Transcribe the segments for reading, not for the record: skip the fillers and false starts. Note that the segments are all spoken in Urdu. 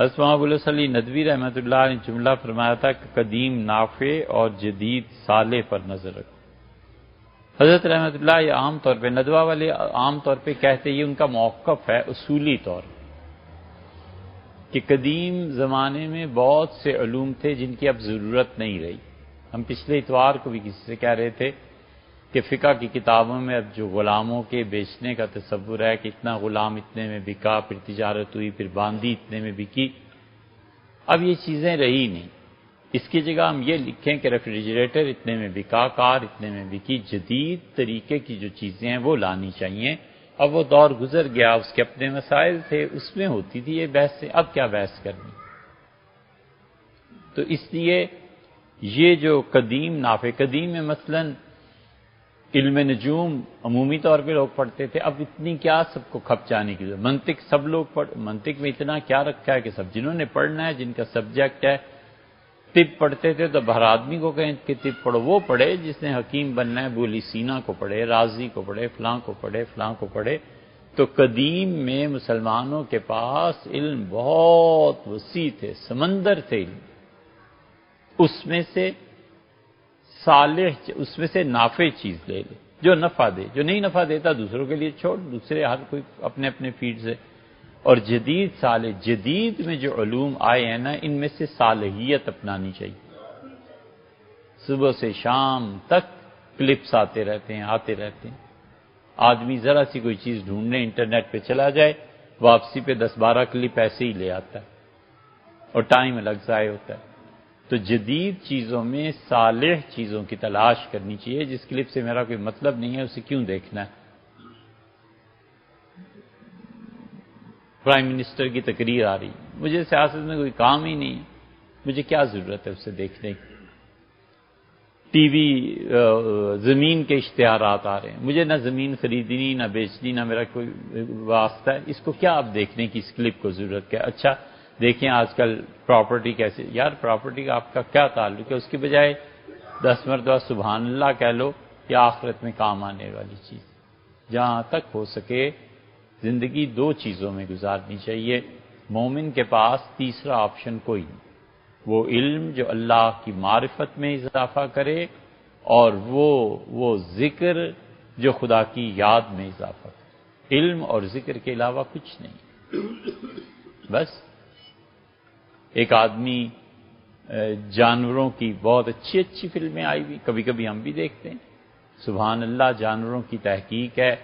حضرت مولانا ابو الحسن علی ندوی رحمۃ اللہ نے جملہ فرمایا تھا کہ قدیم نافع اور جدید صالح پر نظر رکھو۔ حضرت رحمۃ اللہ یہ عام طور پہ ندوہ والے عام طور پہ کہتے یہ ان کا موقف ہے اصولی طور کہ قدیم زمانے میں بہت سے علوم تھے جن کی اب ضرورت نہیں رہی۔ ہم پچھلے اتوار کو بھی کسی سے کہہ رہے تھے کہ فقہ کی کتابوں میں اب جو غلاموں کے بیچنے کا تصور ہے کہ اتنا غلام اتنے میں بکا، پھر تجارت ہوئی، پھر باندی اتنے میں بکی، اب یہ چیزیں رہی نہیں۔ اس کی جگہ ہم یہ لکھیں کہ ریفریجریٹر اتنے میں بکا، کار اتنے میں بکی، جدید طریقے کی جو چیزیں ہیں وہ لانی چاہیے۔ اب وہ دور گزر گیا، اس کے اپنے مسائل تھے، اس میں ہوتی تھی یہ بحث سے، اب کیا بحث کرنی۔ تو اس لیے یہ جو قدیم نافع، قدیم میں مثلاً علم نجوم عمومی طور پہ لوگ پڑھتے تھے، اب اتنی کیا سب کو کھپ جانے کی ضرورت۔ منطق سب لوگ منطق میں اتنا کیا رکھا ہے کہ سب جنہوں نے پڑھنا ہے، جن کا سبجیکٹ ہے۔ طب پڑھتے تھے تو ہر آدمی کو کہیں کہ طب پڑھو، وہ پڑھے جس نے حکیم بننا ہے، ابو علی سینا کو پڑھے، رازی کو پڑھے، فلاں کو پڑھے، فلاں کو پڑھے۔ تو قدیم میں مسلمانوں کے پاس علم بہت وسیع تھے، سمندر تھے علم، اس میں سے صالح، اس میں سے نافع چیز لے لے جو نفع دے، جو نہیں نفع دیتا دوسروں کے لیے چھوڑ، دوسرے ہر کوئی اپنے اپنے فیلڈ سے۔ اور جدید صالح، جدید میں جو علوم آئے ہیں نا، ان میں سے صالحیت اپنانی چاہیے۔ صبح سے شام تک کلپس آتے رہتے ہیں، آتے رہتے ہیں۔ آدمی ذرا سی کوئی چیز ڈھونڈنے انٹرنیٹ پہ چلا جائے، واپسی پہ 10-12 کلپ ایسے ہی لے آتا ہے، اور ٹائم الگ ضائع ہوتا ہے۔ تو جدید چیزوں میں صالح چیزوں کی تلاش کرنی چاہیے۔ جس کلپ سے میرا کوئی مطلب نہیں ہے اسے کیوں دیکھنا ہے؟ پرائم منسٹر کی تقریر آ رہی، مجھے سیاست میں کوئی کام ہی نہیں ہے، مجھے کیا ضرورت ہے اسے دیکھنے کی؟ ٹی وی زمین کے اشتہارات آ رہے ہیں، مجھے نہ زمین خریدنی نہ بیچنی، نہ میرا کوئی واسطہ ہے، اس کو کیا اب دیکھنے کی اس کلپ کو ضرورت کیا؟ اچھا دیکھیں آج کل پراپرٹی کیسے، یار پراپرٹی کا آپ کا کیا تعلق ہے؟ اس کے بجائے 10 مرتبہ سبحان اللہ کہہ لو، یا آخرت میں کام آنے والی چیز۔ جہاں تک ہو سکے زندگی 2 چیزوں میں گزارنی چاہیے۔ مومن کے پاس تیسرا آپشن کوئی نہیں، وہ علم جو اللہ کی معرفت میں اضافہ کرے، اور وہ ذکر جو خدا کی یاد میں اضافہ کرے۔ علم اور ذکر کے علاوہ کچھ نہیں، بس۔ ایک آدمی جانوروں کی بہت اچھی اچھی فلمیں آئی ہوئی، کبھی کبھی ہم بھی دیکھتے ہیں، سبحان اللہ، جانوروں کی تحقیق ہے،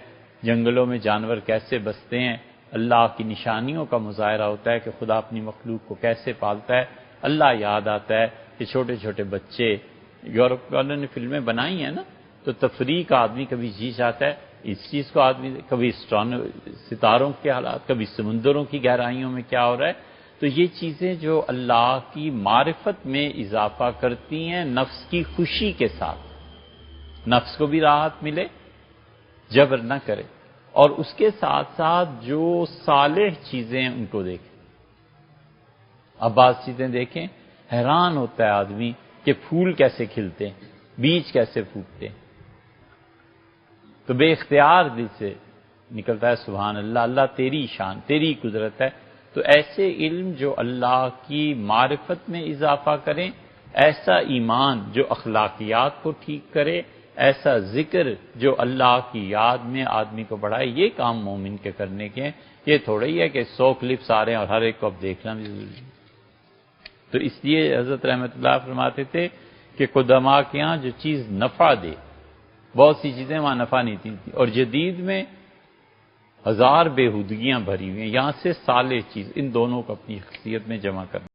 جنگلوں میں جانور کیسے بستے ہیں، اللہ کی نشانیوں کا مظاہرہ ہوتا ہے کہ خدا اپنی مخلوق کو کیسے پالتا ہے۔ اللہ یاد آتا ہے کہ چھوٹے چھوٹے بچے، یورپ والوں نے فلمیں بنائی ہیں نا، تو تفریح کا آدمی کبھی جی چاہتا ہے اس چیز کو، آدمی کبھی ستاروں کے حالات، کبھی سمندروں کی گہرائیوں میں کیا ہو رہا ہے۔ تو یہ چیزیں جو اللہ کی معرفت میں اضافہ کرتی ہیں نفس کی خوشی کے ساتھ، نفس کو بھی راحت ملے، جبر نہ کرے، اور اس کے ساتھ ساتھ جو صالح چیزیں ان کو دیکھیں۔ اب بعض چیزیں دیکھیں، حیران ہوتا ہے آدمی کہ پھول کیسے کھلتے ہیں، بیج کیسے پھوٹتے ہیں، تو بے اختیار دل سے نکلتا ہے سبحان اللہ، اللہ تیری شان، تیری قدرت ہے۔ تو ایسے علم جو اللہ کی معرفت میں اضافہ کریں، ایسا ایمان جو اخلاقیات کو ٹھیک کرے، ایسا ذکر جو اللہ کی یاد میں آدمی کو بڑھائے، یہ کام مومن کے کرنے کے ہیں۔ یہ تھوڑا ہی ہے کہ 100 کلپس آ رہے ہیں اور ہر ایک کو اب دیکھنا بھی ضروری ہے۔ تو اس لیے حضرت رحمۃ اللہ فرماتے تھے کہ قدما کے یہاں جو چیز نفع دے، بہت سی چیزیں وہاں نفع نہیں تھی، اور جدید میں 1000 بےہودگیاں بھری ہوئی ہیں، یہاں سے صالح چیز، ان دونوں کو اپنی شخصیت میں جمع کرنا۔